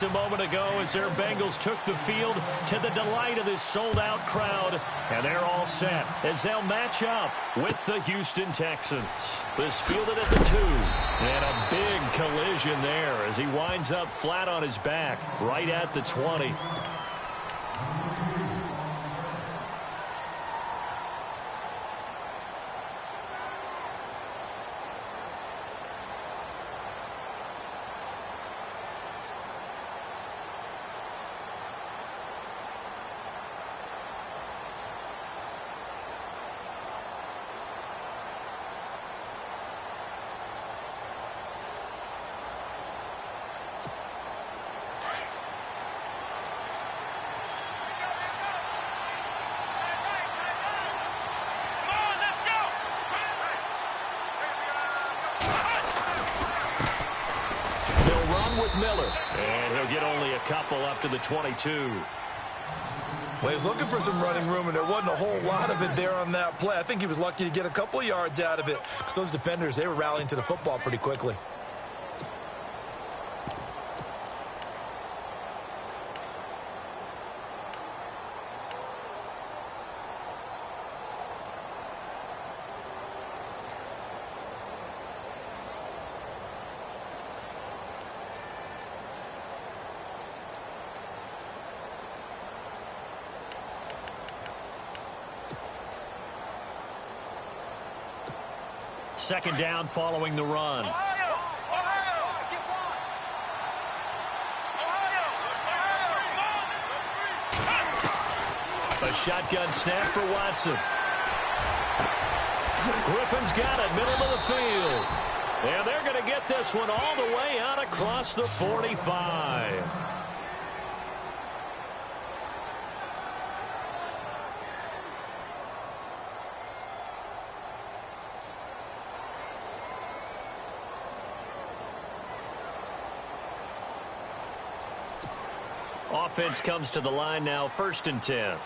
a moment ago as their Bengals took the field to the delight of this sold-out crowd. And they're all set as they'll match up with the Houston Texans. This fielded at the 2. And a big collision there as he winds up flat on his back right at the 20. With Miller, and he'll get only a couple up to the 22. Well, he was looking for some running room, and there wasn't a whole lot of it there on that play. I think he was lucky to get a couple of yards out of it, because those defenders, they were rallying to the football pretty quickly. Second down following the run. A shotgun snap for Watson. Griffin's got it, middle of the field. And they're going to get this one all the way out across the 45. Offense comes to the line now, 1st and 10.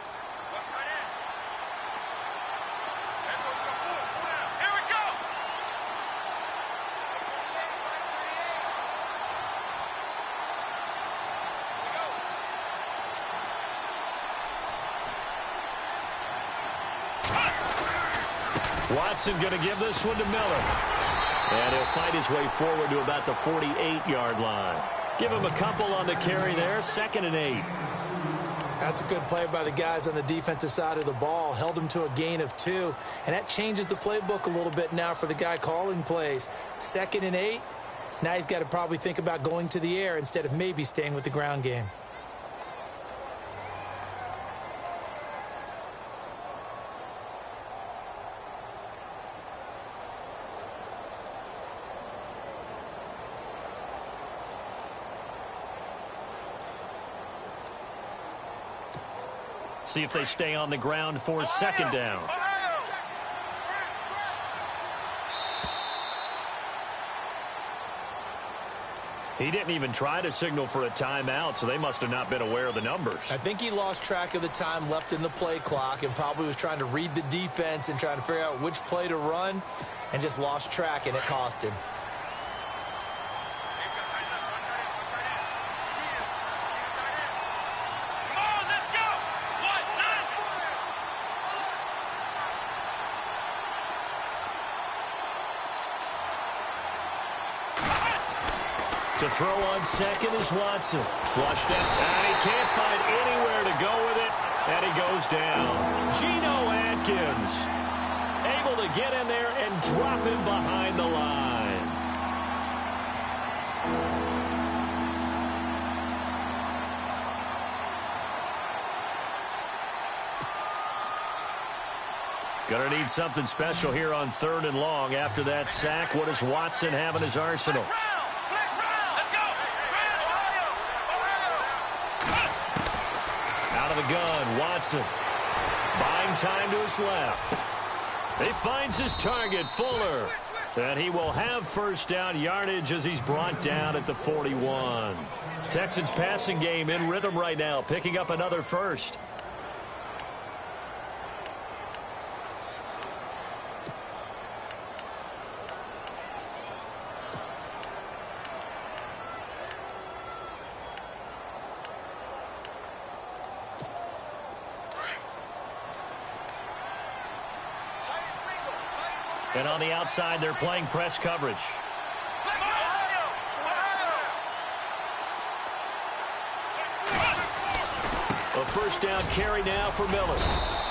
Watson going to give this one to Miller. And he'll fight his way forward to about the 48-yard line. Give him a couple on the carry there, 2nd and 8. That's a good play by the guys on the defensive side of the ball. Held him to a gain of 2. And that changes the playbook a little bit now for the guy calling plays. 2nd and 8. Now he's got to probably think about going to the air instead of maybe staying with the ground game. See if they stay on the ground for 2nd down. He didn't even try to signal for a timeout, so they must have not been aware of the numbers. I think he lost track of the time left in the play clock and probably was trying to read the defense and trying to figure out which play to run and just lost track, and it cost him. To throw on 2nd is Watson. Flushed it, and he can't find anywhere to go with it, and he goes down. Geno Atkins able to get in there and drop him behind the line. Gonna need something special here on 3rd and long. After that sack, what does Watson have in his arsenal? Out of the gun, Watson. Buying time to his left. He finds his target, Fuller. And he will have 1st down yardage as he's brought down at the 41. Texans passing game in rhythm right now, picking up another 1st. And on the outside, they're playing press coverage. A first down carry now for Miller.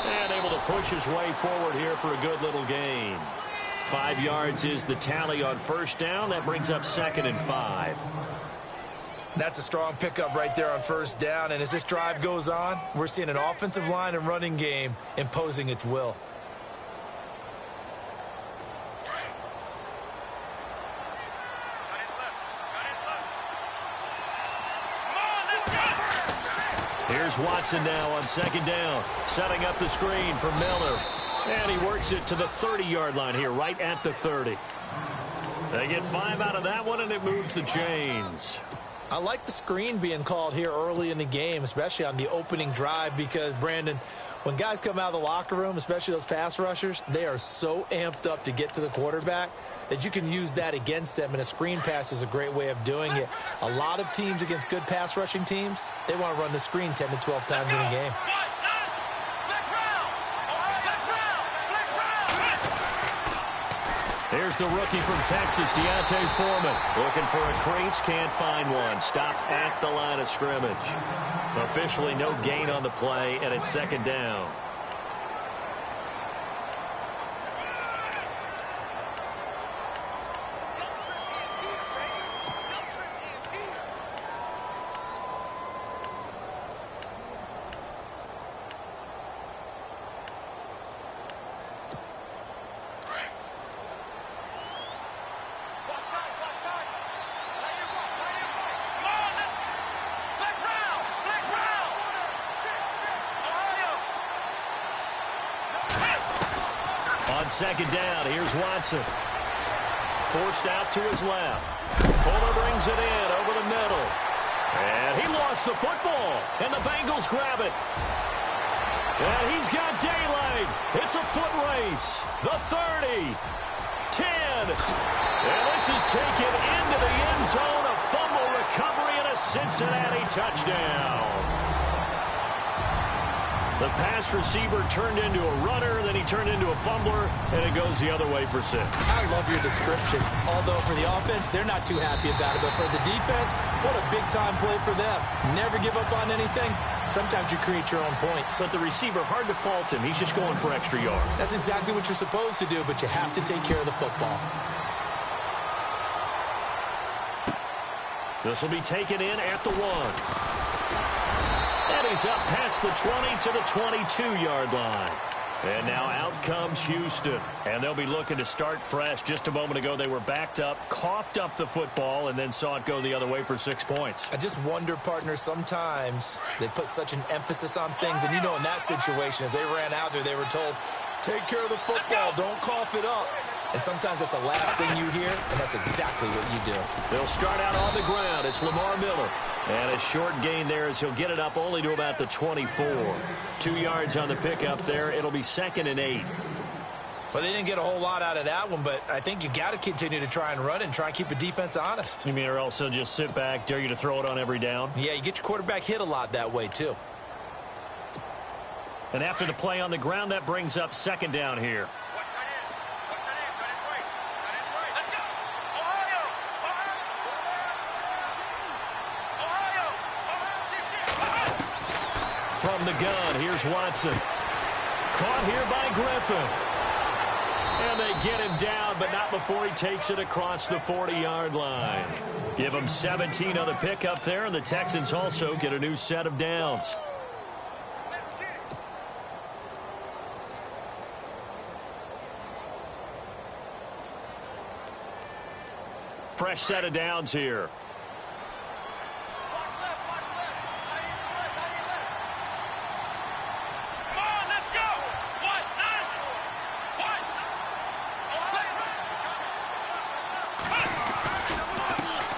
And able to push his way forward here for a good little gain. 5 yards is the tally on first down. That brings up 2nd and 5. That's a strong pickup right there on first down. And as this drive goes on, we're seeing an offensive line and running game imposing its will. Here's Watson now on 2nd down, setting up the screen for Miller. And he works it to the 30-yard line here, right at the 30. They get 5 out of that one, and it moves the chains. I like the screen being called here early in the game, especially on the opening drive, because, Brandon, when guys come out of the locker room, especially those pass rushers, they are so amped up to get to the quarterback that you can use that against them, and a screen pass is a great way of doing it. A lot of teams against good pass rushing teams, they want to run the screen 10 to 12 times in a game. Here's the rookie from Texas, Deontay Foreman. Looking for a crease, can't find one. Stopped at the line of scrimmage. Officially no gain on the play, and it's 2nd down. On 2nd down, here's Watson. Forced out to his left. Fuller brings it in over the middle. And he lost the football. And the Bengals grab it. And he's got daylight. It's a foot race. The 30. 10. And this is taken into the end zone. A fumble recovery and a Cincinnati touchdown. The pass receiver turned into a runner, then he turned into a fumbler, and it goes the other way for 6. I love your description. Although for the offense, they're not too happy about it. But for the defense, what a big-time play for them. Never give up on anything. Sometimes you create your own points. But the receiver, hard to fault him. He's just going for extra yards. That's exactly what you're supposed to do, but you have to take care of the football. This will be taken in at the 1. And he's up past the 20 to the 22-yard line. And now out comes Houston. And they'll be looking to start fresh. Just a moment ago, they were backed up, coughed up the football, and then saw it go the other way for 6 points. I just wonder, partner, sometimes they put such an emphasis on things. And, you know, in that situation, as they ran out there, they were told, take care of the football, don't cough it up. And sometimes that's the last thing you hear, and that's exactly what you do. They'll start out on the ground. It's Lamar Miller. And a short gain there as he'll get it up only to about the 24. 2 yards on the pickup there. It'll be 2nd and 8. Well, they didn't get a whole lot out of that one, but I think you got to continue to try and run and try and keep the defense honest. You mean or else they'll just sit back, dare you to throw it on every down? Yeah, you get your quarterback hit a lot that way, too. And after the play on the ground, that brings up 2nd down here. From the gun, here's Watson. Caught here by Griffin. And they get him down, but not before he takes it across the 40-yard line. Give him 17 on the pickup there, and the Texans also get a new set of downs. Fresh set of downs here.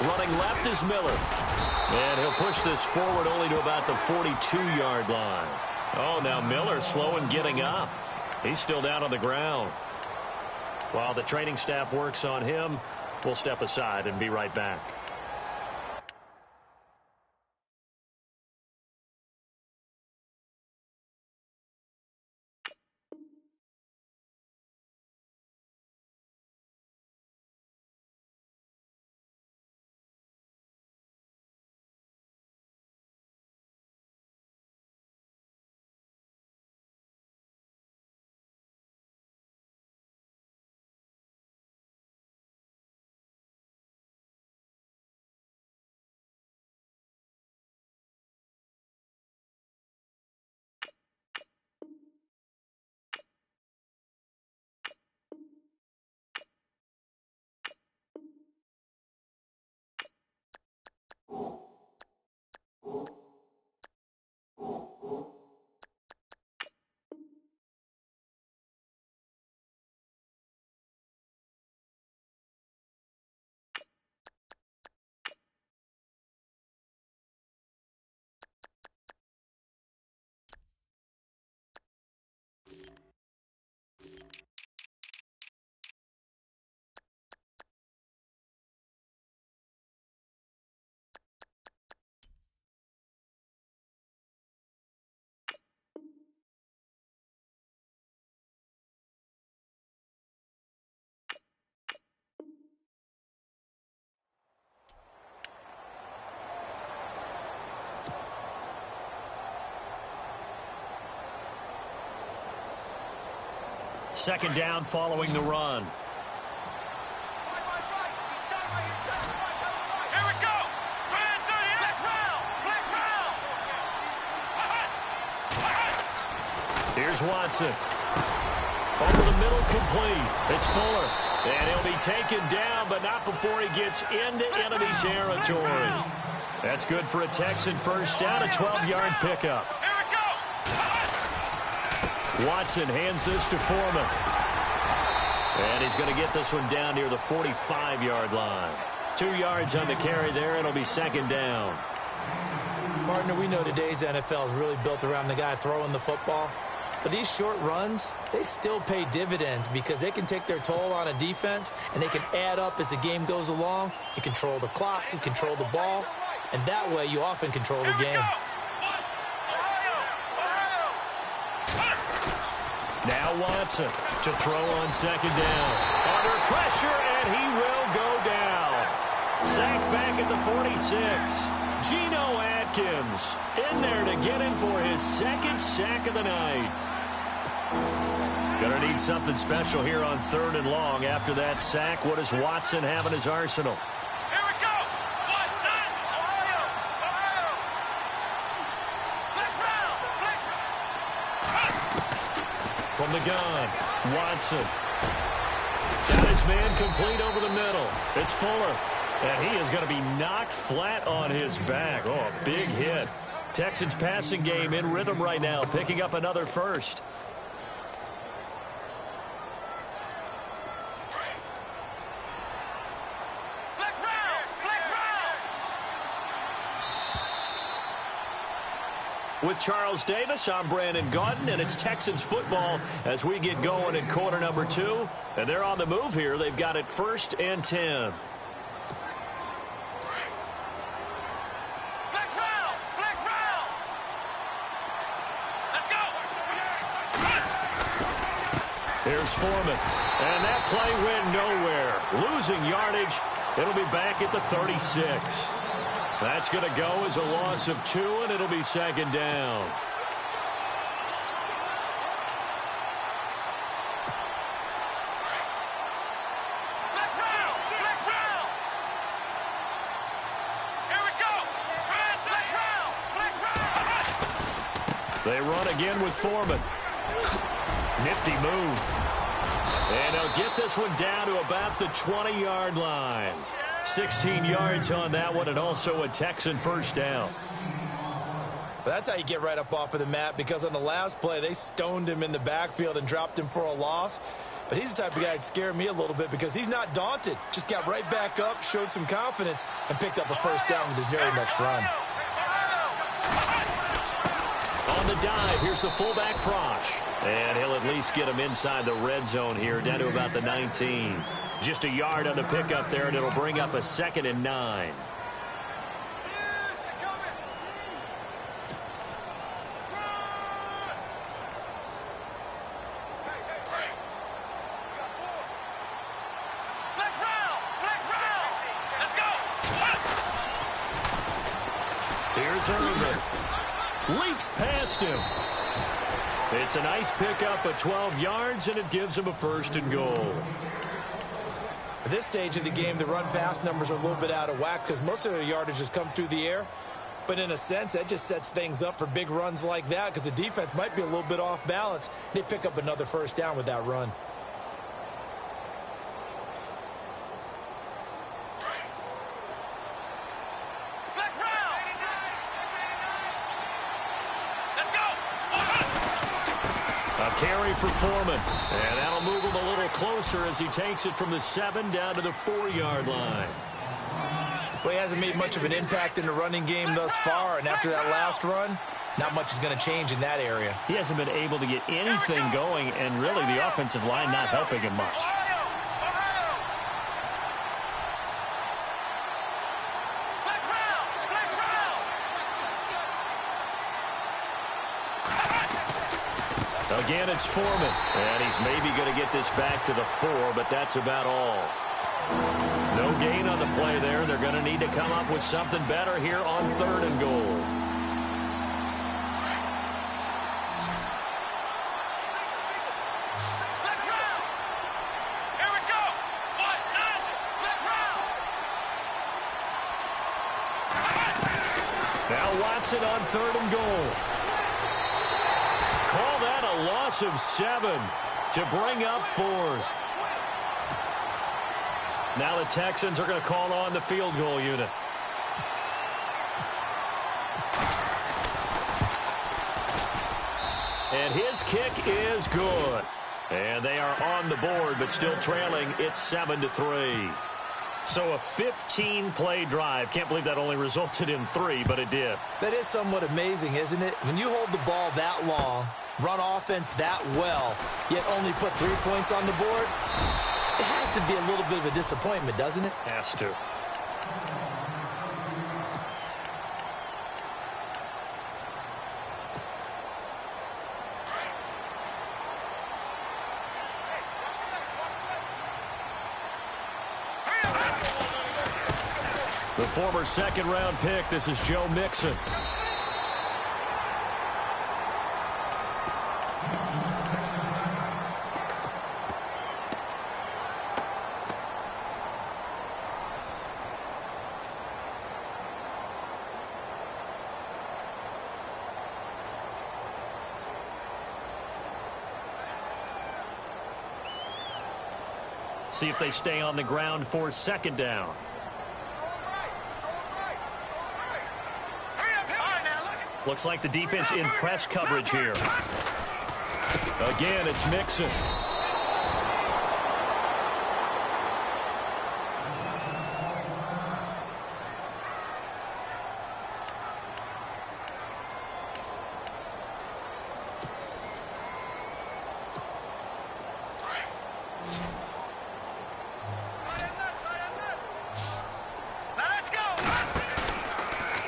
Running left is Miller. And he'll push this forward only to about the 42-yard line. Oh, now Miller slow in getting up. He's still down on the ground. While the training staff works on him, we'll step aside and be right back. Second down following the run. Here we go. Here's Watson. Over the middle, complete. It's Fuller. And he'll be taken down, but not before he gets into enemy territory. That's good for a Texan first down, a 12-yard pickup. Watson hands this to Foreman. And he's going to get this one down near the 45-yard line. 2 yards on the carry there. It'll be second down. Partner, we know today's NFL is really built around the guy throwing the football. But these short runs, they still pay dividends because they can take their toll on a defense, and they can add up as the game goes along. You control the clock, you control the ball, and that way you often control the game. Now Watson to throw on second down. Under pressure, and he will go down. Sacked back at the 46. Geno Atkins in there to get him for his second sack of the night. Gonna need something special here on 3rd and long. After that sack, what does Watson have in his arsenal? Here we go. From the gun, Watson. Got his man complete over the middle. It's Fuller. And he is going to be knocked flat on his back. Oh, a big hit. Texans passing game in rhythm right now, picking up another first. With Charles Davis, I'm Brandon Gaudin, and it's Texans football as we get going in quarter number 2. And they're on the move here. They've got it 1st and 10. Here's Foreman. And that play went nowhere. Losing yardage. It'll be back at the 36. That's going to go as a loss of 2, and it'll be second down. They run again with Foreman. Nifty move. And they'll get this one down to about the 20-yard line. 16 yards on that one, and also a Texan first down. That's how you get right up off of the mat, because on the last play, they stoned him in the backfield and dropped him for a loss. But he's the type of guy that scared me a little bit because he's not daunted. Just got right back up, showed some confidence, and picked up a first down with his very next run. On the dive, here's the fullback Frosch. And he'll at least get him inside the red zone here, down to about the 19. Just a yard on the pickup there, and it'll bring up a 2nd and 9. Here's Irvin. Leaps past him. It's a nice pickup of 12 yards, and it gives him a 1st and goal. At this stage of the game, the run-pass numbers are a little bit out of whack because most of their yardage has come through the air. But in a sense, that just sets things up for big runs like that because the defense might be a little bit off balance. They pick up another first down with that run. Carry for Foreman. And that'll move him a little closer as he takes it from the 7 down to the 4-yard line. Well, he hasn't made much of an impact in the running game thus far, and after that last run, not much is going to change in that area. He hasn't been able to get anything going, and really the offensive line not helping him much. Again, it's Foreman. And he's maybe going to get this back to the 4, but that's about all. No gain on the play there. They're going to need to come up with something better here on 3rd and goal. takes it on 3rd and goal. Call that a loss of 7 to bring up 4th. Now the Texans are going to call on the field goal unit. And his kick is good. And they are on the board, but still trailing. It's 7-3. So a 15-play drive. Can't believe that only resulted in 3, but it did. That is somewhat amazing, isn't it? When you hold the ball that long, run offense that well, yet only put 3 points on the board, it has to be a little bit of a disappointment, doesn't it? Has to. The former second-round pick, this is Joe Mixon. See if they stay on the ground for 2nd down. Looks like the defense in press coverage here. Again, it's Mixon.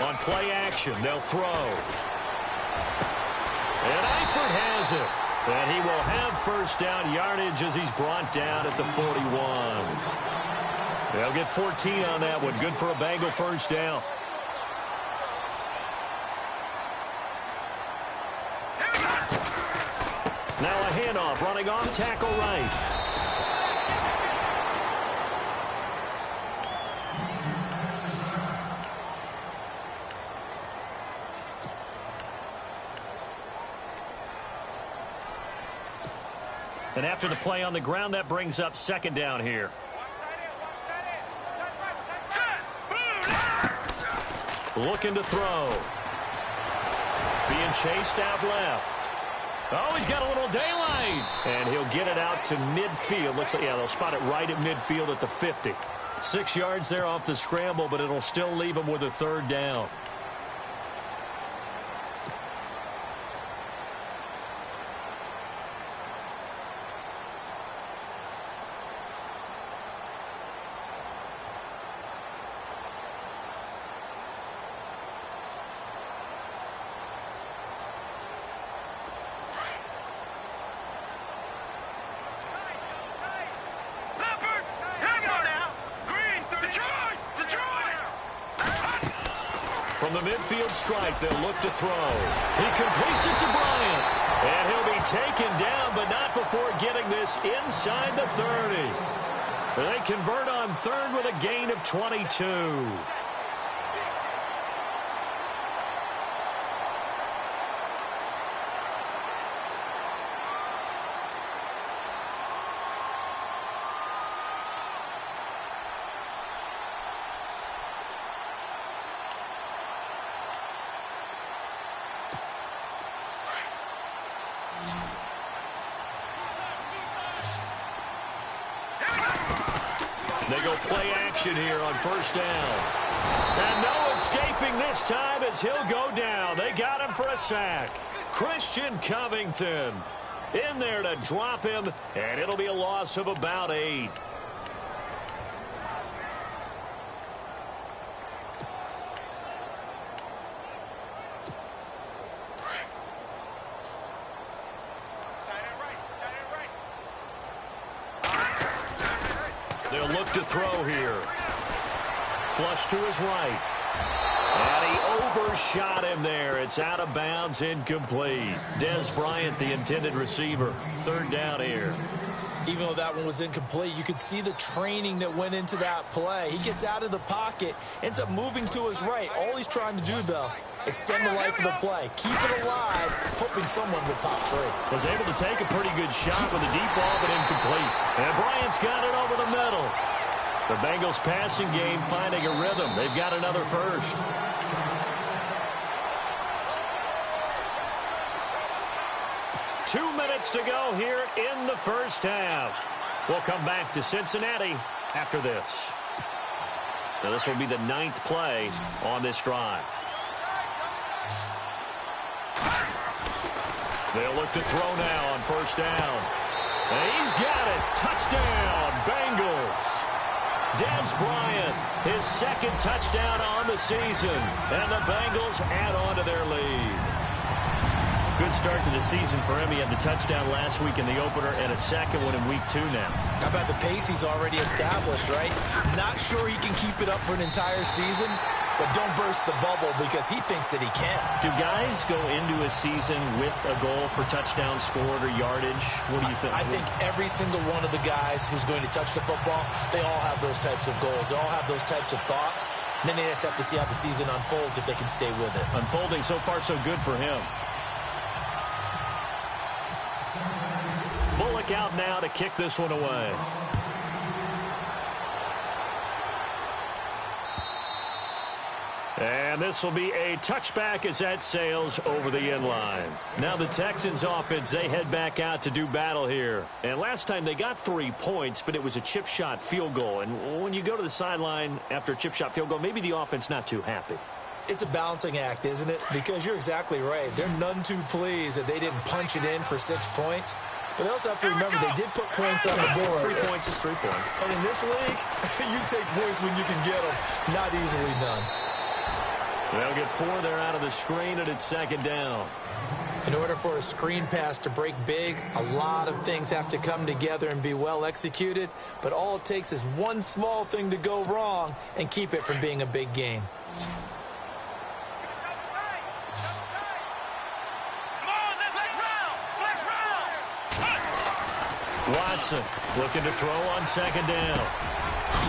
On play action, they'll throw. And Eifert has it. And he will have 1st down yardage as he's brought down at the 41. They'll get 14 on that one. Good for a Bengal 1st down. Now a handoff, running off tackle right. And after the play on the ground, that brings up 2nd down here. Looking to throw. Being chased out left. Oh, he's got a little daylight. And he'll get it out to midfield. Looks like, yeah, they'll spot it right at midfield at the 50. 6 yards there off the scramble, but it'll still leave him with a 3rd down. From the midfield strike, they'll look to throw. He completes it to Bryant. And he'll be taken down, but not before getting this inside the 30. They convert on 3rd with a gain of 22. They go play action here on 1st down. And no escaping this time as he'll go down. They got him for a sack. Christian Covington in there to drop him, and it'll be a loss of about 8. They'll look to throw here. Flush to his right. And he overshot him there. It's out of bounds, incomplete. Des Bryant, the intended receiver. 3rd down here. Even though that one was incomplete, you could see the training that went into that play. He gets out of the pocket, ends up moving to his right. All he's trying to do, though, Extend the life of the play. Keep it alive, hoping someone will pop free. Was able to take a pretty good shot with a deep ball, but incomplete. And Bryant's got it over the middle. The Bengals passing game finding a rhythm. They've got another first. Two minutes to go here in the first half. We'll come back to Cincinnati after this. Now this will be the 9th play on this drive. They'll look to throw now on first down. And he's got it. Touchdown, Bengals. Dez Bryant, his second touchdown on the season. And the Bengals add on to their lead. Good start to the season for him. He had the touchdown last week in the opener and a second one in week 2 now. How about the pace he's already established, right? Not sure he can keep it up for an entire season, but don't burst the bubble because he thinks that he can. Do guys go into a season with a goal for touchdown scored or yardage? What do you think? I think every single one of the guys who's going to touch the football, they all have those types of goals. They all have those types of thoughts. And then they just have to see how the season unfolds if they can stay with it. Unfolding so far so good for him. Bullock out now to kick this one away. And this will be a touchback as that sails over the end line. Now the Texans offense, they head back out to do battle here. And last time they got 3 points, but it was a chip shot field goal. And when you go to the sideline after a chip shot field goal, maybe the offense not too happy. It's a balancing act, isn't it? Because you're exactly right. They're none too pleased that they didn't punch it in for 6 points. But they also have to remember they did put points on the board. 3 points is 3 points. And in this league, you take points when you can get them. Not easily done. They'll get 4 there out of the screen, and it's second down. In order for a screen pass to break big, a lot of things have to come together and be well executed. But all it takes is one small thing to go wrong and keep it from being a big game. Watson looking to throw on second down.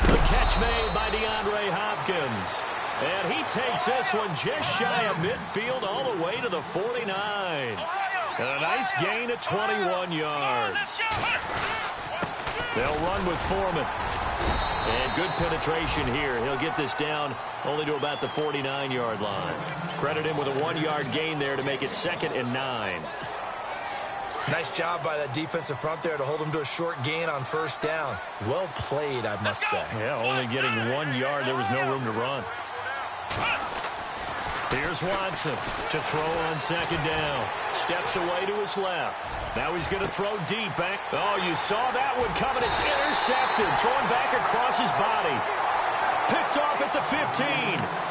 The catch made by DeAndre Hopkins. And he takes this one just shy of midfield all the way to the 49. And a nice gain of 21 yards. They'll run with Foreman. And good penetration here. He'll get this down only to about the 49-yard line. Credit him with a 1-yard gain there to make it 2nd and 9. Nice job by that defensive front there to hold him to a short gain on first down. Well played, I must say. Yeah, only getting 1 yard. There was no room to run. Here's Watson to throw on second down. Steps away to his left. Now he's going to throw deep back. Oh, you saw that one coming. It's intercepted. Throwing back across his body. Picked off at the 15.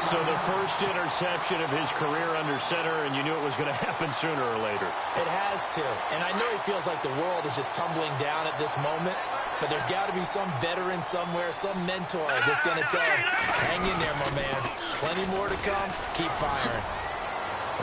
So the first interception of his career under center, and you knew it was going to happen sooner or later. It has to. And I know he feels like the world is just tumbling down at this moment, but there's got to be some veteran somewhere, some mentor that's going to tell him, hang in there, my man. Plenty more to come. Keep firing.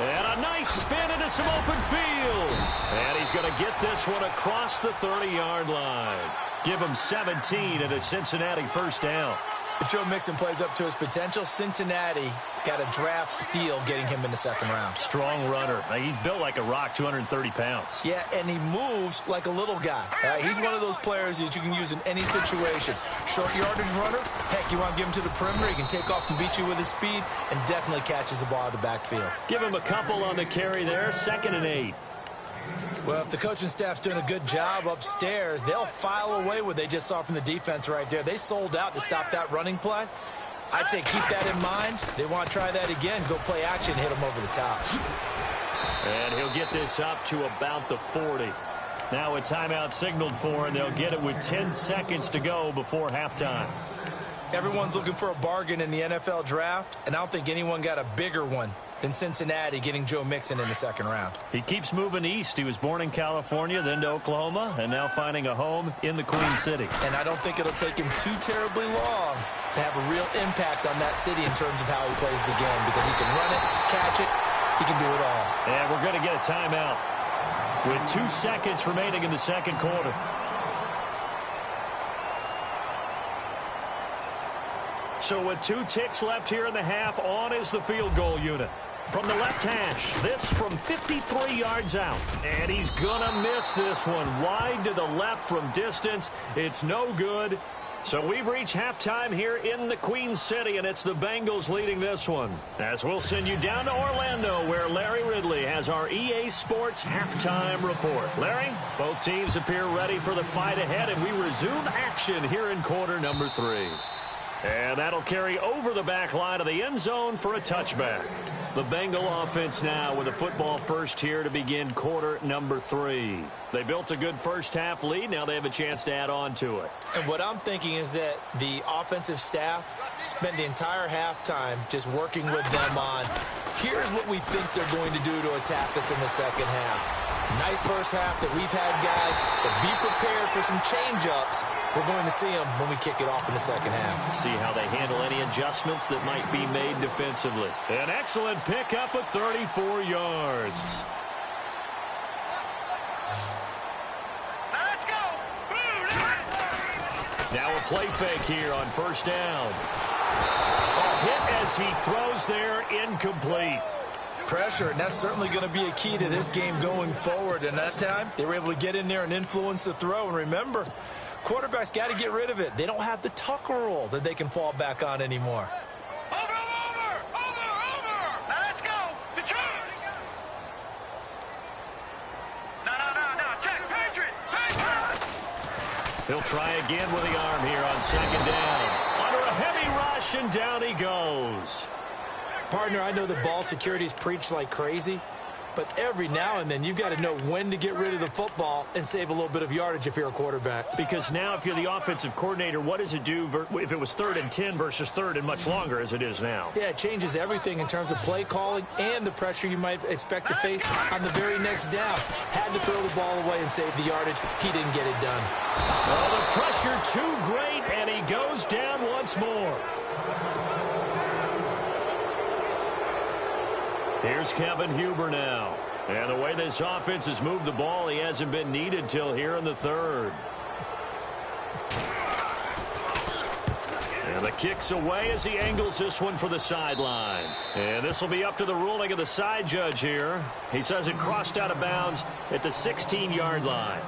And a nice spin into some open field. And he's going to get this one across the 30-yard line. Give him 17 at a Cincinnati first down. If Joe Mixon plays up to his potential, Cincinnati got a draft steal getting him in the second round. Strong runner. He's built like a rock, 230 pounds. Yeah, and he moves like a little guy. He's one of those players that you can use in any situation. Short yardage runner. Heck, you want to give him to the perimeter. He can take off and beat you with his speed and definitely catches the ball out of the backfield. Give him a couple on the carry there. 2nd and 8. Well, if the coaching staff's doing a good job upstairs, they'll file away what they just saw from the defense right there. They sold out to stop that running play. I'd say keep that in mind. They want to try that again. Go play action, hit them over the top. And he'll get this up to about the 40. Now a timeout signaled for, and they'll get it with 10 seconds to go before halftime. Everyone's looking for a bargain in the NFL draft, and I don't think anyone got a bigger one than Cincinnati getting Joe Mixon in the second round. He keeps moving east. He was born in California, then to Oklahoma, and now finding a home in the Queen City. And I don't think it'll take him too terribly long to have a real impact on that city in terms of how he plays the game, because he can run it, catch it, he can do it all. And we're going to get a timeout with 2 seconds remaining in the second quarter. So with 2 ticks left here in the half, on is the field goal unit. From the left hash, this from 53 yards out. And he's going to miss this one. Wide to the left from distance. It's no good. So we've reached halftime here in the Queen City, and it's the Bengals leading this one. As we'll send you down to Orlando, where Larry Ridley has our EA Sports halftime report. Larry, both teams appear ready for the fight ahead, and we resume action here in quarter number 3. And that'll carry over the back line of the end zone for a touchback. The Bengal offense now with a football first here to begin quarter number 3. They built a good first half lead. Now they have a chance to add on to it. And what I'm thinking is that the offensive staff spent the entire halftime just working with them on, here's what we think they're going to do to attack us in the second half. Nice first half that we've had, guys, but be prepared for some change-ups. We're going to see them when we kick it off in the second half. See how they handle any adjustments that might be made defensively. An excellent pickup of 34 yards. Let's go! Now a play fake here on first down. A hit as he throws there, incomplete. Pressure, and that's certainly going to be a key to this game going forward. And that time, they were able to get in there and influence the throw. And remember, quarterbacks got to get rid of it. They don't have the Tucker rule that they can fall back on anymore. Over! Let's go! Detroit! No, check, Patriot! He'll try again with the arm here on second down. Under a heavy rush, and down he goes. Partner, I know the ball security is preached like crazy, but every now and then you've got to know when to get rid of the football and save a little bit of yardage if you're a quarterback. Because now if you're the offensive coordinator, what does it do if it was 3rd and 10 versus 3rd and much longer as it is now? Yeah, it changes everything in terms of play calling and the pressure you might expect to face on the very next down. Had to throw the ball away and save the yardage. He didn't get it done. Oh, the pressure too great, and he goes down once more. Here's Kevin Huber now. And the way this offense has moved the ball, he hasn't been needed till here in the 3rd. And the kick's away as he angles this one for the sideline. And this will be up to the ruling of the side judge here. He says it crossed out of bounds at the 16-yard line.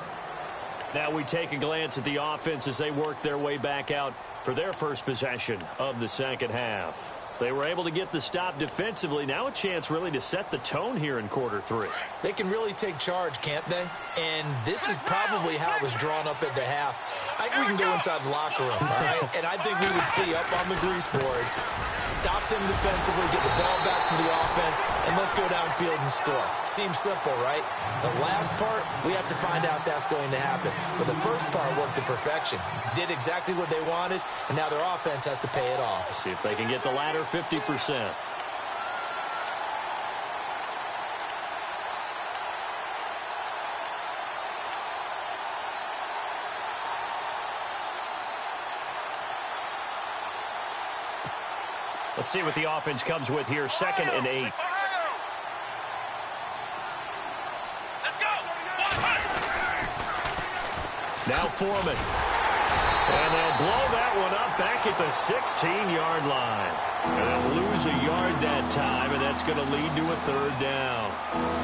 Now we take a glance at the offense as they work their way back out for their first possession of the second half. They were able to get the stop defensively. Now a chance really to set the tone here in quarter 3. They can really take charge, can't they? And this is probably how it was drawn up at the half. I think we can go inside the locker room, all right? And I think we would see up on the grease boards, stop them defensively, get the ball back for the offense, and let's go downfield and score. Seems simple, right? The last part, we have to find out that's going to happen. But the first part worked to perfection. Did exactly what they wanted, and now their offense has to pay it off. See if they can get the latter 50%. Let's see what the offense comes with here. 2nd and 8. Now Foreman. And they'll blow that one up back at the 16-yard line. And they'll lose a yard that time, and that's going to lead to a 3rd down.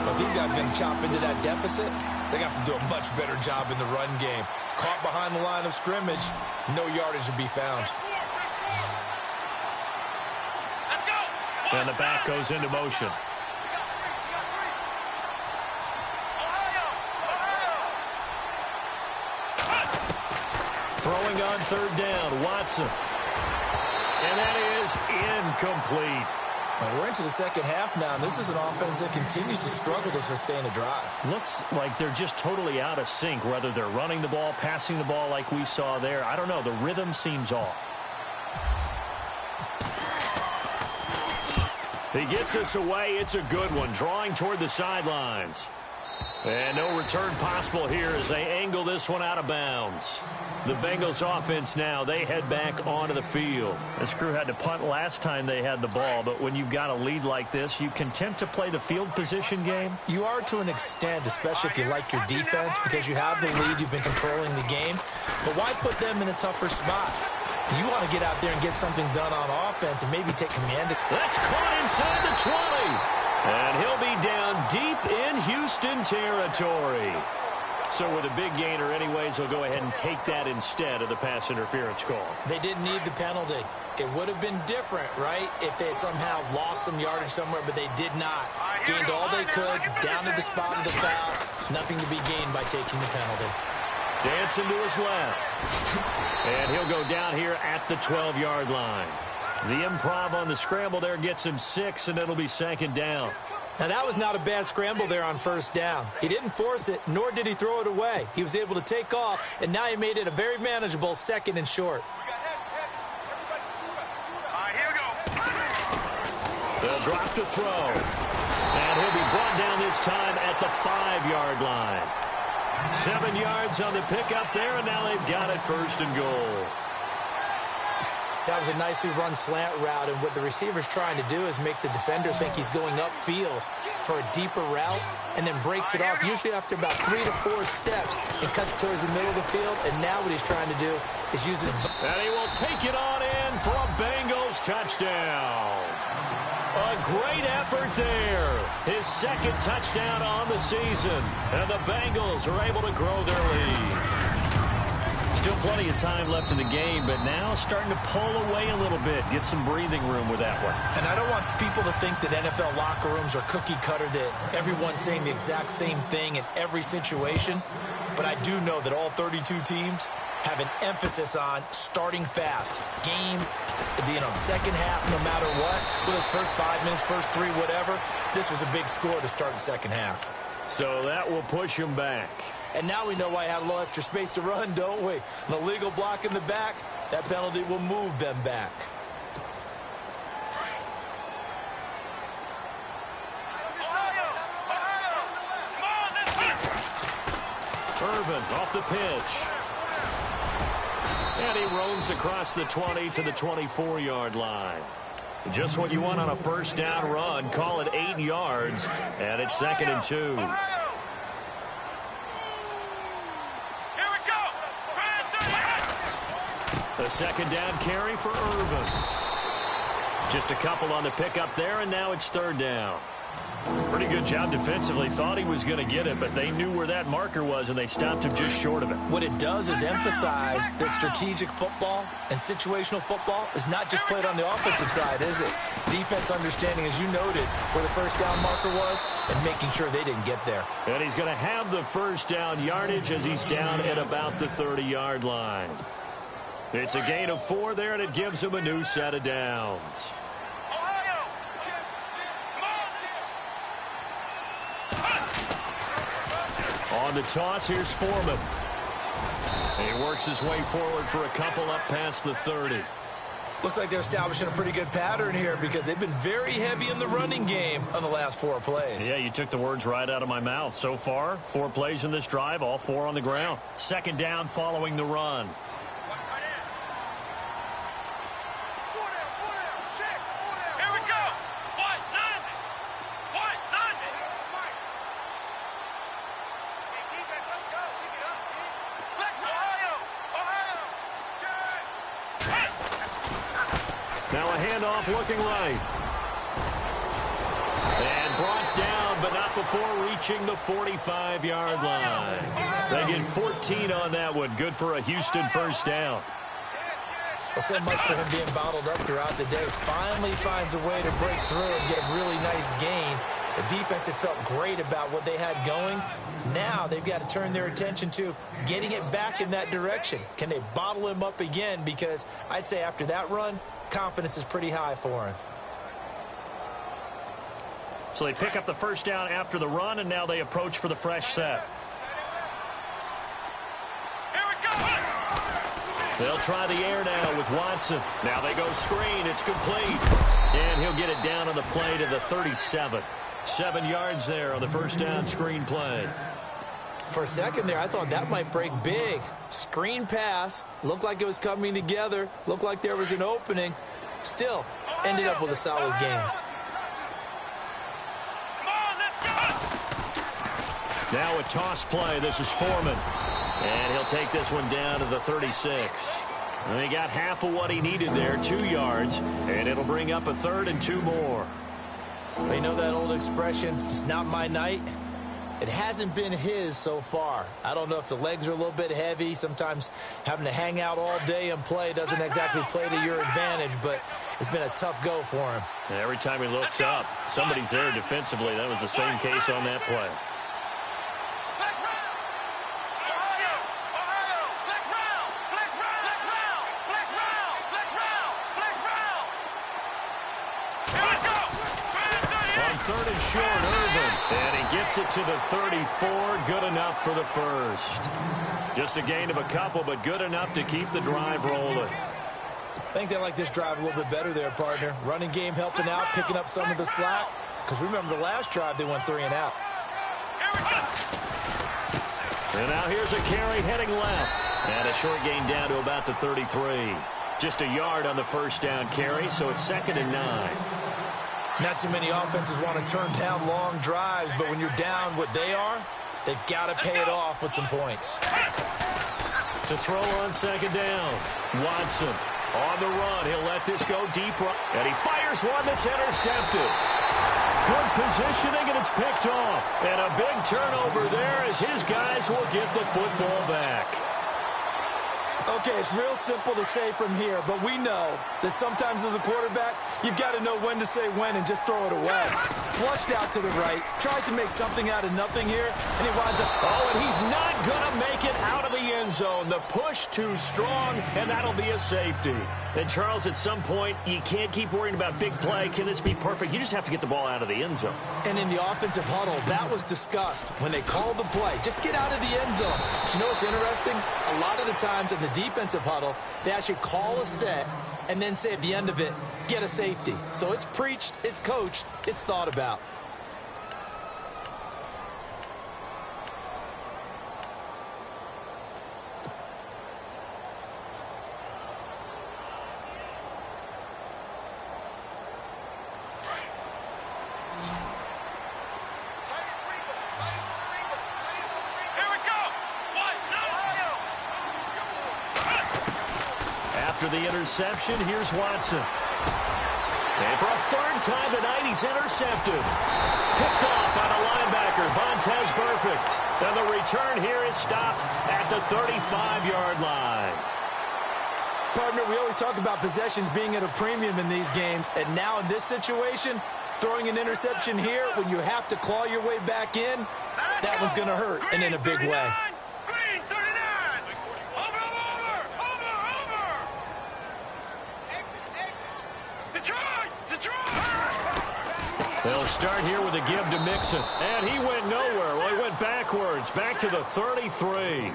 But these guys are going to chop into that deficit. They got to do a much better job in the run game. Caught behind the line of scrimmage, no yardage to be found. And the back goes into motion. Throwing on 3rd down, Watson. And that is incomplete. And we're into the second half now, and this is an offense that continues to struggle to sustain a drive. Looks like they're just totally out of sync, whether they're running the ball, passing the ball like we saw there. I don't know. The rhythm seems off. He gets us away. It's a good one, drawing toward the sidelines. And no return possible here as they angle this one out of bounds. The Bengals offense now, they head back onto the field. This crew had to punt last time they had the ball, but when you've got a lead like this, you content to play the field position game? You are to an extent, especially if you like your defense, because you have the lead, you've been controlling the game. But why put them in a tougher spot? You want to get out there and get something done on offense and maybe take command. That's caught inside the 20. And he'll be down deep in Houston territory. So with a big gainer anyways, they'll go ahead and take that instead of the pass interference call. They didn't need the penalty. It would have been different, right, if they had somehow lost some yardage somewhere, but they did not. Gained all they could, down to the spot of the foul. Nothing to be gained by taking the penalty. Dancing to his left. And he'll go down here at the 12-yard line. The improv on the scramble there gets him 6, and it'll be second down. Now, that was not a bad scramble there on first down. He didn't force it, nor did he throw it away. He was able to take off, and now he made it a very manageable 2nd and short. They'll drop to throw. And he'll be brought down this time at the 5-yard line. 7 yards on the pickup there, and now they've got it 1st and goal. That was a nicely run slant route, and what the receiver's trying to do is make the defender think he's going upfield for a deeper route, and then breaks it off, usually after about 3 to 4 steps, and cuts towards the middle of the field. And now what he's trying to do is use his... And he will take it on in for a Bengals touchdown. A great effort there. His 2nd touchdown on the season, and the Bengals are able to grow their lead. Still plenty of time left in the game, but now starting to pull away a little bit, get some breathing room with that one. And I don't want people to think that NFL locker rooms are cookie cutter, that everyone's saying the exact same thing in every situation. But I do know that all 32 teams have an emphasis on starting fast. Game, the second half, no matter what. With those first 5 minutes, first 3, whatever. This was a big score to start the second half. So that will push him back. And now we know why I had a little extra space to run, don't we? An illegal block in the back, that penalty will move them back. Irvin off the pitch. And he roams across the 20 to the 24-yard line. Just what you want on a first down run. Call it 8 yards, and it's 2nd and 2. The 2nd down carry for Irvin. Just a couple on the pickup there, and now it's 3rd down. Pretty good job defensively. Thought he was going to get it, but they knew where that marker was, and they stopped him just short of it. What it does is emphasize that strategic football and situational football is not just played on the offensive side, is it? Defense understanding, as you noted, where the first down marker was and making sure they didn't get there. And he's going to have the first down yardage as he's down at about the 30-yard line. It's a gain of 4 there, and it gives him a new set of downs. On the toss, here's Foreman. He works his way forward for a couple up past the 30. Looks like they're establishing a pretty good pattern here because they've been very heavy in the running game on the last 4 plays. Yeah, you took the words right out of my mouth. So far, 4 plays in this drive, all 4 on the ground. 2nd down following the run. Now a handoff looking right. And brought down, but not before reaching the 45-yard line. They get 14 on that one. Good for a Houston first down. Well, so much for him being bottled up throughout the day. Finally finds a way to break through and get a really nice gain. The defense had felt great about what they had going. Now they've got to turn their attention to getting it back in that direction. Can they bottle him up again? Because I'd say after that run, confidence is pretty high for him. So they pick up the first down after the run, and now they approach for the fresh set. They'll try the air now with Watson. Now they go screen. It's complete. And he'll get it down on the play to the 37. 7 yards there on the first down screen play. For a second there, I thought that might break big. Screen pass. Looked like it was coming together. Looked like there was an opening. Still, ended up with a solid game. Now a toss play. This is Foreman. And he'll take this one down to the 36. And he got half of what he needed there, 2 yards, and it'll bring up a 3rd and 2 more. Well, you know that old expression, it's not my night? It hasn't been his so far. I don't know if the legs are a little bit heavy. Sometimes having to hang out all day and play doesn't exactly play to your advantage, but it's been a tough go for him. And every time he looks up, somebody's there defensively. That was the same case on that play. Third and short, Irvin, and he gets it to the 34. Good enough for the first. Just a gain of a couple, but good enough to keep the drive rolling. I think they like this drive a little bit better there, partner. Running game helping out, picking up some of the slack. Because remember the last drive, they went 3 and out. And now here's a carry heading left. And a short gain down to about the 33. Just a yard on the first down carry, so it's 2nd and 9. Not too many offenses want to turn down long drives, but when you're down what they are, they've got to pay it off with some points. To throw on 2nd down, Watson on the run. He'll let this go deep, and he fires one that's intercepted. Good positioning, and it's picked off. And a big turnover there as his guys will get the football back. Okay, it's real simple to say from here, but we know that sometimes as a quarterback, you've got to know when to say when and just throw it away. Flushed out to the right, tries to make something out of nothing here, and he winds up... Oh, and he's not going to make it out of the end zone. The push too strong, and that'll be a safety. And, Charles, at some point, you can't keep worrying about big play. Can this be perfect? You just have to get the ball out of the end zone. And in the offensive huddle, that was discussed when they called the play. Just get out of the end zone. But you know what's interesting? A lot of the times in the defensive huddle, they actually call a set and then say at the end of it, get a safety. So it's preached, it's coached, it's thought about. After the interception, here's Watson. And for a 3rd time tonight, he's intercepted. Picked off by the linebacker, Vontaze Burfict. And the return here is stopped at the 35-yard line. Partner, we always talk about possessions being at a premium in these games. And now in this situation, throwing an interception here when you have to claw your way back in, that one's going to hurt, and in a big way. They'll start here with a give to Mixon. And he went nowhere. Well, he went backwards, back to the 33.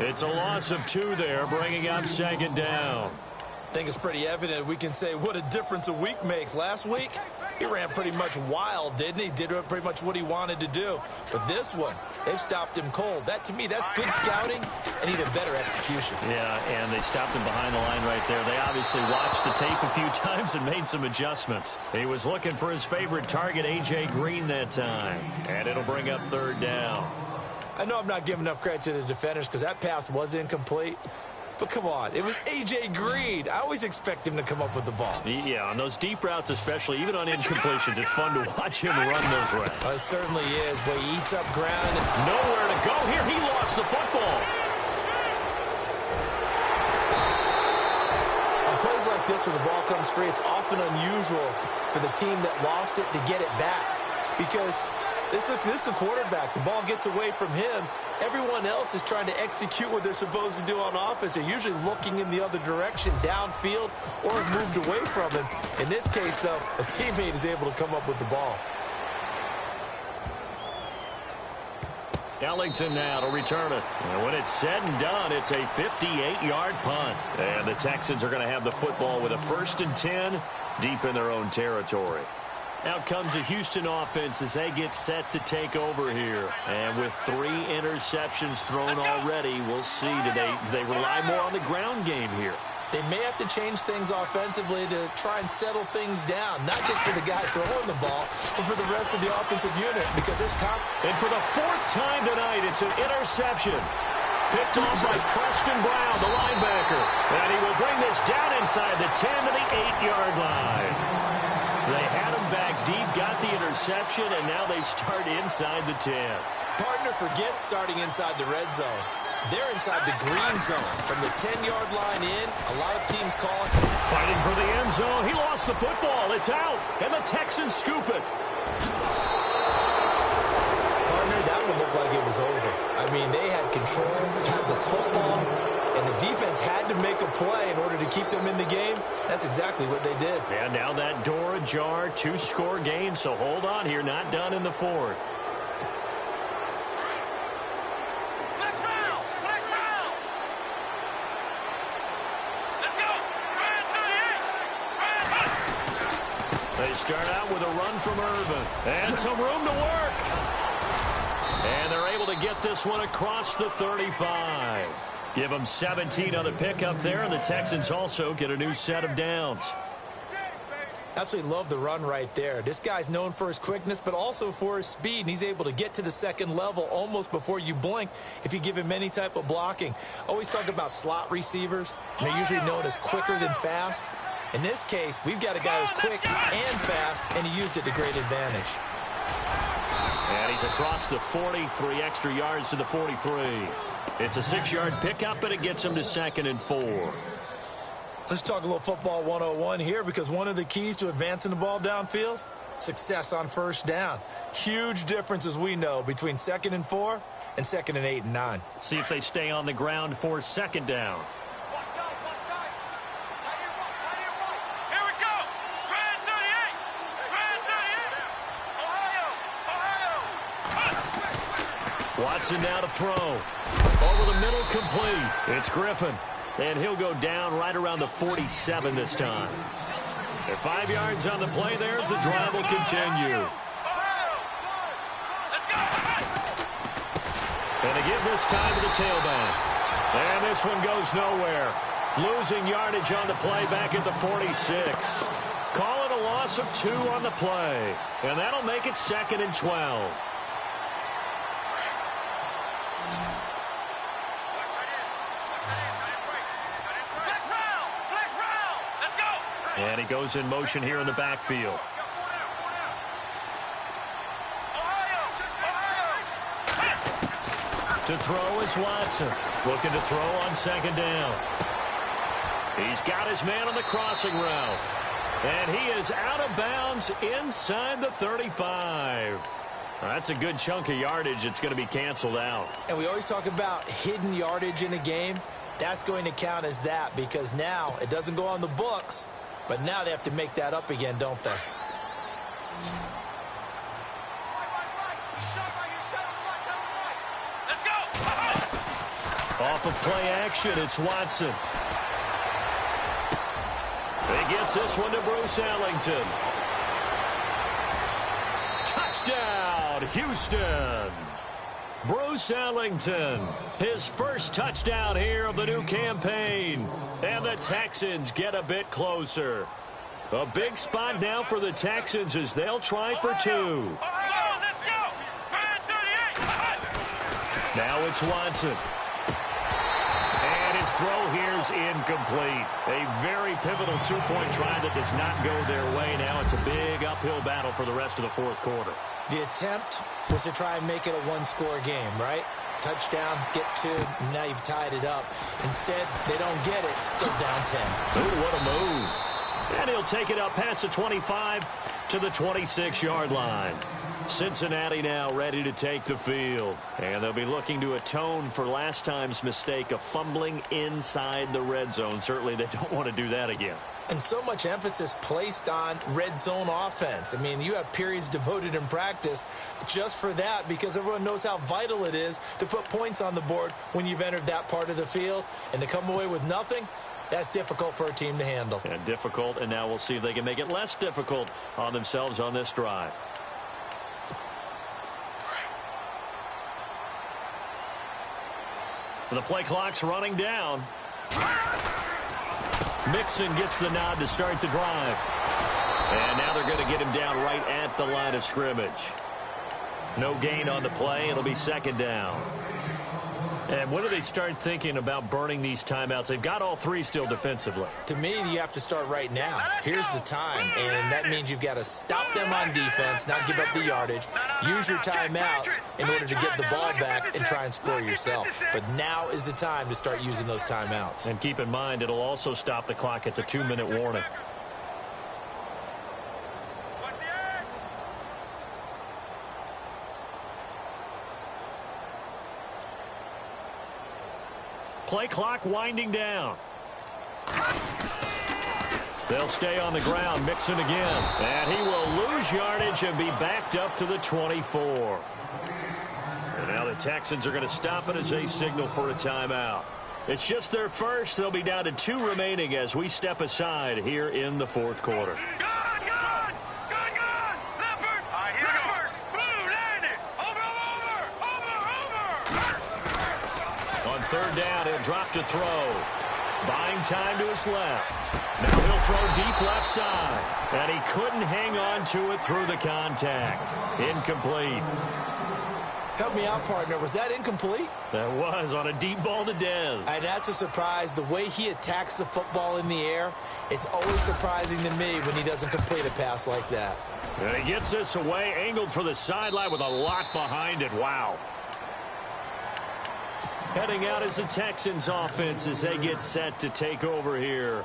It's a loss of 2 there, bringing up 2nd down. I think it's pretty evident we can say what a difference a week makes. Last week, he ran pretty much wild, didn't he? Did pretty much what he wanted to do. But this one, they've stopped him cold. That, to me, that's good scouting and even better execution. Yeah, and they stopped him behind the line right there. They obviously watched the tape a few times and made some adjustments. He was looking for his favorite target, A.J. Green, that time. And it'll bring up 3rd down. I know I'm not giving enough credit to the defenders because that pass was incomplete. But come on, it was A.J. Green. I always expect him to come up with the ball. Yeah, on those deep routes especially, even on incompletions, it's fun to watch him run those routes. It certainly is, but he eats up ground. Nowhere to go here. He lost the football. On plays like this where the ball comes free, it's often unusual for the team that lost it to get it back. Because this is the quarterback. The ball gets away from him. Everyone else is trying to execute what they're supposed to do on offense. They're usually looking in the other direction, downfield, or have moved away from him. In this case, though, a teammate is able to come up with the ball. Ellington now to return it. And when it's said and done, it's a 58-yard punt. And the Texans are going to have the football with a 1st and 10 deep in their own territory. Out comes a Houston offense as they get set to take over here. And with 3 interceptions thrown already, we'll see. Do they rely more on the ground game here? They may have to change things offensively to try and settle things down, not just for the guy throwing the ball, but for the rest of the offensive unit, because there's And for the 4th time tonight, it's an interception. Picked off by Preston Brown, the linebacker. And he will bring this down inside the 10 to the 8-yard line. They had him back deep, got the interception, and now they start inside the 10. Partner forgets starting inside the red zone. They're inside the green zone. From the 10-yard line in, a lot of teams call it. Fighting for the end zone. He lost the football. It's out, and the Texans scoop it. Partner, that would look like it was over. I mean, they had control, had the football, and the defense had to make a play in order to keep them in the game. That's exactly what they did. And now that door ajar, 2-score game, so hold on here, not done in the fourth. Let's round! Let's round! Let's go! Ryan 38! Ryan They start out with a run from Irvin. And some room to work. And they're able to get this one across the 35. Give them 17 on the pickup there, and the Texans also get a new set of downs. Absolutely love the run right there. This guy's known for his quickness, but also for his speed, and he's able to get to the second level almost before you blink if you give him any type of blocking. Always talk about slot receivers, and they're usually known as quicker than fast. In this case, we've got a guy who's quick and fast, and he used it to great advantage. And he's across the 40, 3 extra yards to the 43. It's a 6-yard pickup, but it gets him to 2nd and 4. Let's talk a little football 101 here, because one of the keys to advancing the ball downfield, success on first down. Huge difference, as we know, between 2nd and 4 and 2nd and 8 and 9. See if they stay on the ground for 2nd down. Here we go! Ryan 38! Ryan 38! Ohio! Watson now to throw. Over the middle, complete. It's Griffin. And he'll go down right around the 47 this time. They're 5 yards on the play there as the drive will continue. And they give this time to the tailback. And this one goes nowhere. Losing yardage on the play back at the 46. Call it a loss of 2 on the play. And that'll make it 2nd and 12. And he goes in motion here in the backfield. To throw is Watson. Looking to throw on 2nd down. He's got his man on the crossing route. And he is out of bounds inside the 35. That's a good chunk of yardage. It's going to be canceled out. And we always talk about hidden yardage in a game. That's going to count as that, because now it doesn't go on the books, but now they have to make that up again, don't they? Off of play action, it's Watson. He gets this one to Bruce Ellington. Touchdown, Houston. Bruce Ellington, his first touchdown here of the new campaign. And the Texans get a bit closer. A big spot now for the Texans as they'll try for 2. Let's go! Now it's Watson. And his throw here's incomplete. A very pivotal 2-point try that does not go their way. Now it's a big uphill battle for the rest of the fourth quarter. The attempt was to try and make it a one-score game, right? Touchdown, get 2, and now you've tied it up. Instead, they don't get it, still down 10. Ooh, what a move. And he'll take it up past the 25 to the 26-yard line. Cincinnati now ready to take the field. And they'll be looking to atone for last time's mistake of fumbling inside the red zone. Certainly they don't want to do that again. And so much emphasis placed on red zone offense. I mean, you have periods devoted in practice just for that, because everyone knows how vital it is to put points on the board when you've entered that part of the field. And to come away with nothing, that's difficult for a team to handle. And difficult, and now we'll see if they can make it less difficult on themselves on this drive. The play clock's running down. Mixon gets the nod to start the drive. And now they're going to get him down right at the line of scrimmage. No gain on the play. It'll be 2nd down. And when do they start thinking about burning these timeouts? They've got all three still defensively. To me, you have to start right now. Here's the time, and that means you've got to stop them on defense, not give up the yardage, use your timeouts in order to get the ball back and try and score yourself. But now is the time to start using those timeouts. And keep in mind, it'll also stop the clock at the 2-minute warning. Play clock winding down. They'll stay on the ground, Mixon again. And he will lose yardage and be backed up to the 24. And now the Texans are going to stop it as they signal for a timeout. It's just their first. They'll be down to 2 remaining as we step aside here in the fourth quarter. Third down, he'll drop to throw. Buying time to his left. Now he'll throw deep left side. And he couldn't hang on to it through the contact. Incomplete. Help me out, partner. Was that incomplete? That was on a deep ball to Dez. And that's a surprise. The way he attacks the football in the air, it's always surprising to me when he doesn't complete a pass like that. And he gets this away, angled for the sideline with a lot behind it. Wow. Heading out is the Texans offense as they get set to take over here.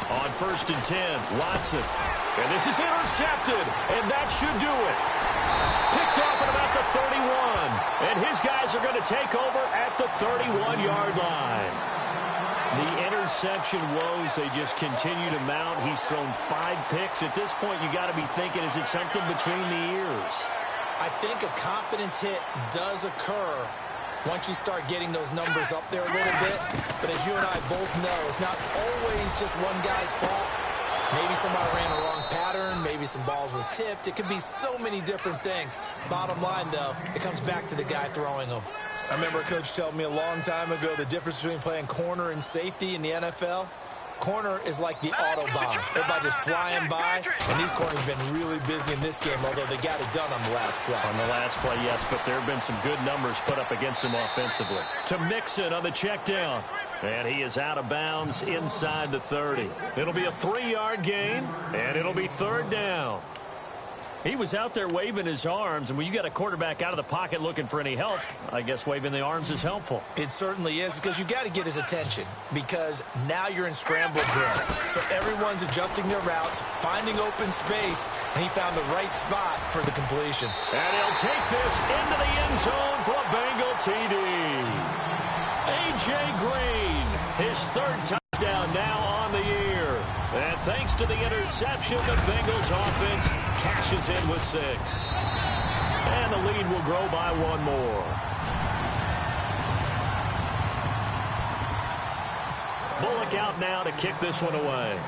On 1st and 10, Watson. And this is intercepted, and that should do it. Picked off at about the 31. And his guys are going to take over at the 31-yard line. The interception woes, they just continue to mount. He's thrown 5 picks. At this point, you got to be thinking, is it something between the ears? I think a confidence hit does occur once you start getting those numbers up there a little bit. But as you and I both know, it's not always just one guy's fault. Maybe somebody ran a wrong pattern. Maybe some balls were tipped. It could be so many different things. Bottom line, though, it comes back to the guy throwing them. I remember a coach telling me a long time ago the difference between playing corner and safety in the NFL. Corner is like the Autobahn. Everybody just flying by, and these corners have been really busy in this game, although they got it done on the last play. On the last play, yes, but there have been some good numbers put up against him offensively. To Mixon on the check down. And he is out of bounds inside the 30. It'll be a 3-yard gain, and it'll be 3rd down. He was out there waving his arms, and when you got a quarterback out of the pocket looking for any help, I guess waving the arms is helpful. It certainly is, because you got to get his attention, because now you're in scramble drill. So everyone's adjusting their routes, finding open space, and he found the right spot for the completion. And he'll take this into the end zone for a Bengal TD. A.J. Green, his 3rd touchdown now on the year. And thanks to the interception, the Bengals offense cashes in with 6. And the lead will grow by 1 more. Bullock out now to kick this one away.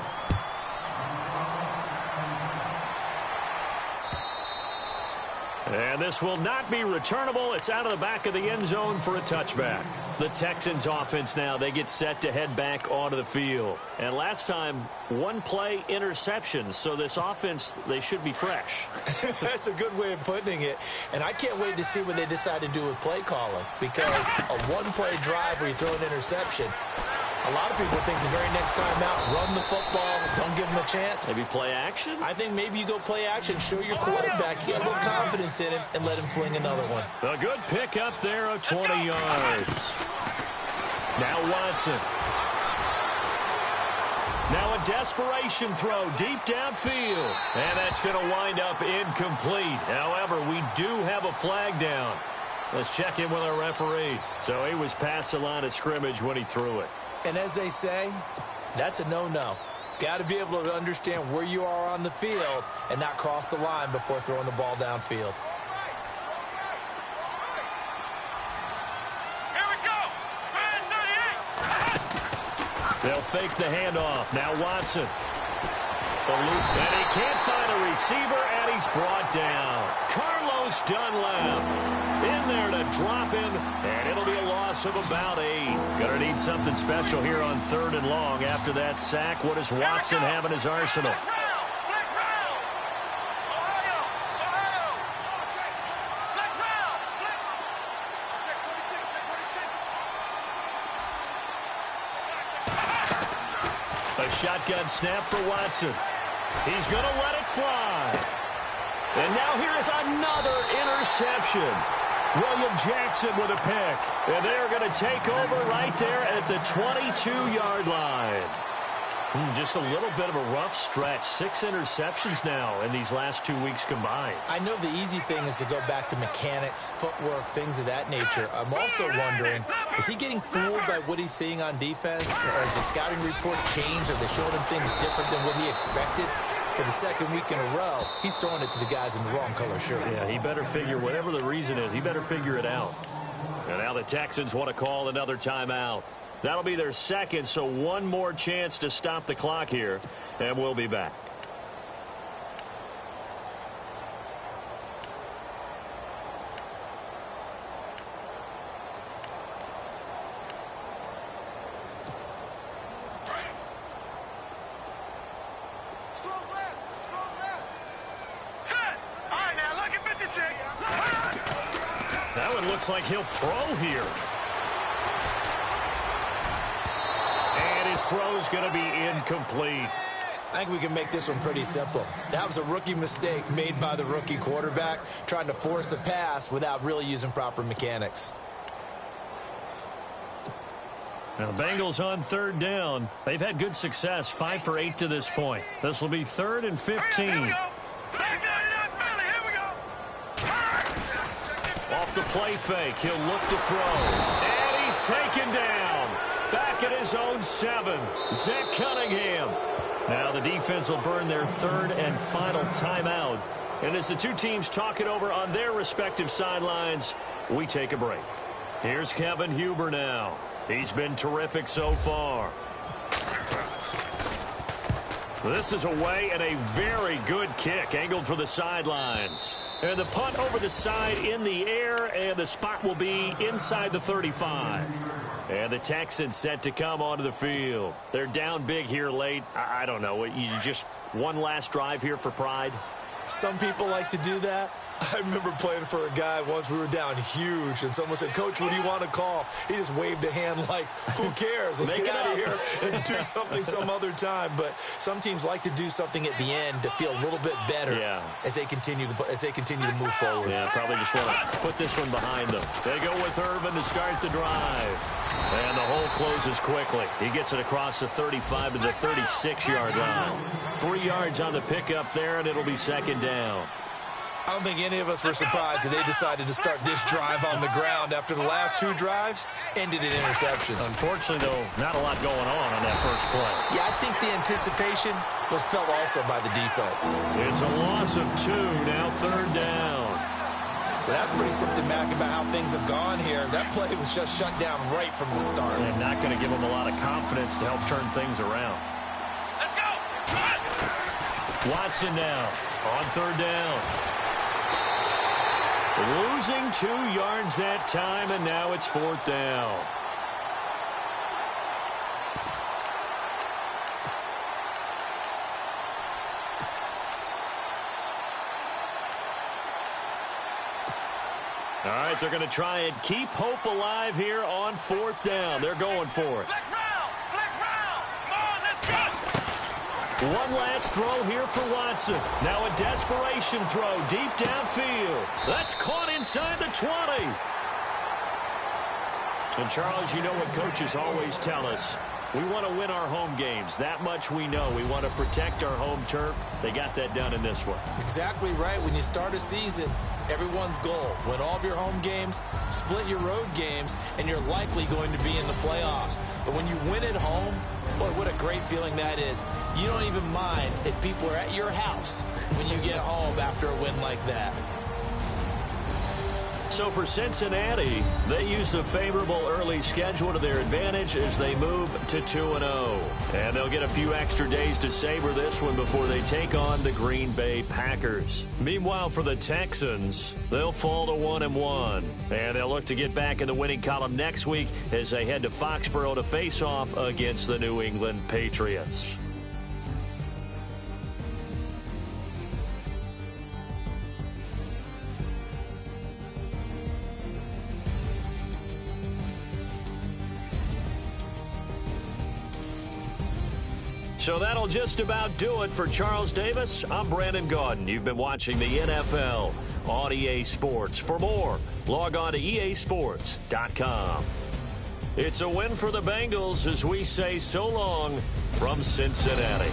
And this will not be returnable. It's out of the back of the end zone for a touchback. The Texans offense now, they get set to head back onto the field. And last time, 1 play interception. So this offense, they should be fresh. That's a good way of putting it. And I can't wait to see what they decide to do with play calling. Because a 1-play drive where you throw an interception, a lot of people think the very next time out, run the football, don't give them a chance. Maybe play action? I think maybe you go play action, show your quarterback, you get a little confidence in him, and let him fling another one. A good pick up there of 20 yards. Now Watson. Now a desperation throw deep downfield. And that's going to wind up incomplete. However, we do have a flag down. Let's check in with our referee. So he was past the line of scrimmage when he threw it. And as they say, that's a no-no. Got to be able to understand where you are on the field and not cross the line before throwing the ball downfield. Here we go. Man 38. They'll fake the handoff. Now Watson. The loop, and he can't find a receiver, and he's brought down. Carlos Bruce Dunlap in there to drop him, and it'll be a loss of about 8. Gonna need something special here on 3rd and long after that sack. What does Watson have in his arsenal? A shotgun snap for Watson. He's going to let it fly. And now here is another interception. William Jackson with a pick. And they're going to take over right there at the 22-yard line. Just a little bit of a rough stretch. 6 interceptions now in these last 2 weeks combined. I know the easy thing is to go back to mechanics, footwork, things of that nature. I'm also wondering, is he getting fooled by what he's seeing on defense? Or has the scouting report changed? Are they showing him things different than what he expected? For the second week in a row, he's throwing it to the guys in the wrong color shirts. Yeah, he better figure, whatever the reason is, he better figure it out. And now the Texans want to call another timeout. That'll be their second, so one more chance to stop the clock here, and we'll be back. That one looks like he'll throw here. And his throw's going to be incomplete. I think we can make this one pretty simple. That was a rookie mistake made by the rookie quarterback, trying to force a pass without really using proper mechanics. Now, the Bengals on 3rd down. They've had good success, 5 for 8 to this point. This will be 3rd and 15. Off the play fake, he'll look to throw. And he's taken down. Back at his own 7. Zach Cunningham. Now the defense will burn their 3rd and final timeout. And as the two teams talk it over on their respective sidelines, we take a break. Here's Kevin Huber now. He's been terrific so far. This is away and a very good kick angled for the sidelines. And the punt over the side in the air, and the spot will be inside the 35. And the Texans set to come onto the field. They're down big here late. I don't know. You just one last drive here for pride? Some people like to do that. I remember playing for a guy once. We were down huge, and someone said, "Coach, what do you want to call?" He just waved a hand like, "Who cares? Let's get out of here and do something some other time." But some teams like to do something at the end to feel a little bit better as they continue to move forward. Yeah, probably just want to put this one behind them. They go with Irvin to start the drive. And the hole closes quickly. He gets it across the 35 to the 36-yard line. 3 yards on the pickup there, and it'll be 2nd down. I don't think any of us were surprised that they decided to start this drive on the ground after the last 2 drives ended in interceptions. Unfortunately, though, not a lot going on that first play. Yeah, I think the anticipation was felt also by the defense. It's a loss of 2, now 3rd down. Well, that's pretty symptomatic about how things have gone here. That play was just shut down right from the start. And not going to give them a lot of confidence to help turn things around. Let's go! Watson now on 3rd down. Losing 2 yards that time, and now it's 4th down. All right, they're going to try and keep hope alive here on 4th down. They're going for it. Flex round! Flex round! Come on, let's go! One last throw here for Watson. Now a desperation throw deep downfield. That's caught inside the 20. And, Charles, you know what coaches always tell us. We want to win our home games. That much we know. We want to protect our home turf. They got that done in this one. Exactly right. When you start a season, everyone's goal: win all of your home games, split your road games, and you're likely going to be in the playoffs. But when you win at home, boy, what a great feeling that is. You don't even mind if people are at your house when you get home after a win like that. So for Cincinnati, they used a favorable early schedule to their advantage as they move to 2-0. And they'll get a few extra days to savor this one before they take on the Green Bay Packers. Meanwhile, for the Texans, they'll fall to 1-1. And they'll look to get back in the winning column next week as they head to Foxborough to face off against the New England Patriots. So that'll just about do it for Charles Davis. I'm Brandon Gaudin. You've been watching the NFL on EA Sports. For more, log on to easports.com. It's a win for the Bengals as we say so long from Cincinnati.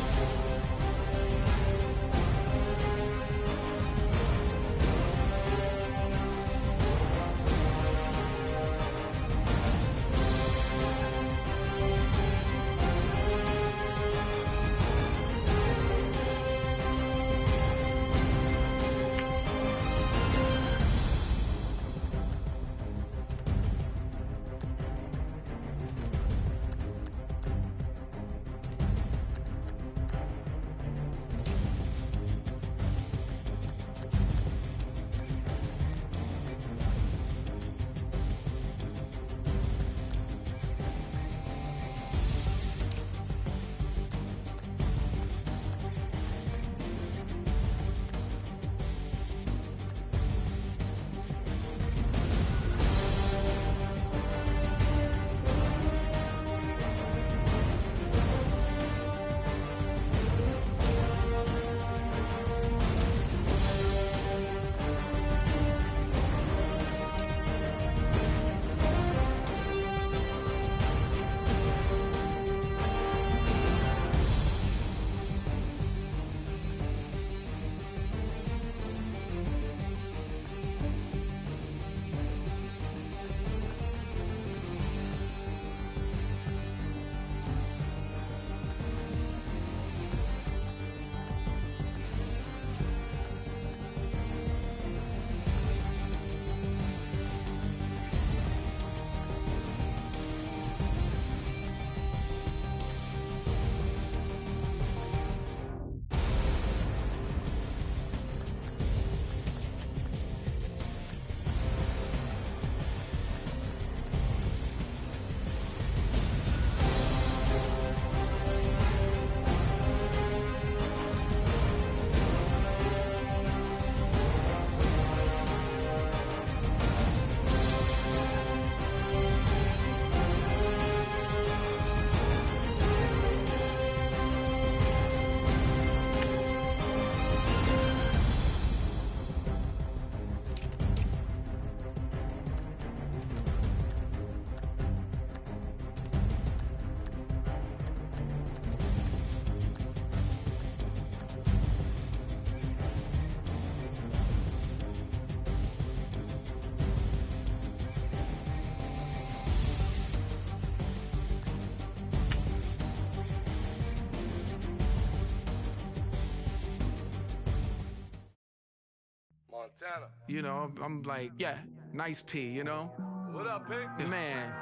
Montana. You know, I'm like, yeah, nice P, you know? What up, Pink? Man.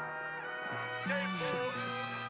Skateboard.